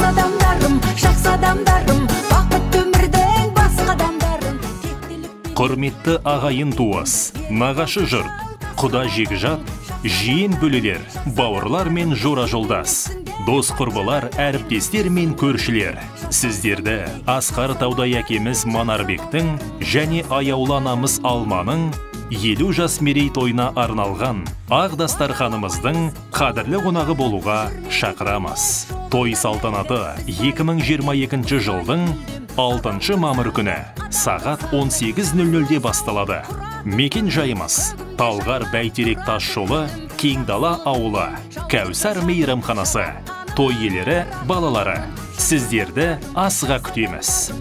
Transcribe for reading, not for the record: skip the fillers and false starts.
адамдарым, жақсы адамдарым, бақытты өмірдің басқа адамдарым. Құрметті ағайын туыс, нағашы жұрт, құда жекжат, жиен бөлелер, бауырлар мен жора жолдас, дос құрбылар, әріптестер мен көршілер. Сіздерді Асқар Таудай әкеміз Манарбектің және аяулы анамыз Алманың 50 жас мерейтойына арналған ақ дастарханымыздың қадірлі қонағы болуға шақырамыз. Той салтанаты 2022 жылдың 6 мамыр күні сағат 18:00-де басталады. Мекен жайымыз Талғар Бәйтерек тас жолы, Кеңдала ауылы, Кәусар мейрамханасы. Той иелері, балалары, сіздерді асыға күтеміз.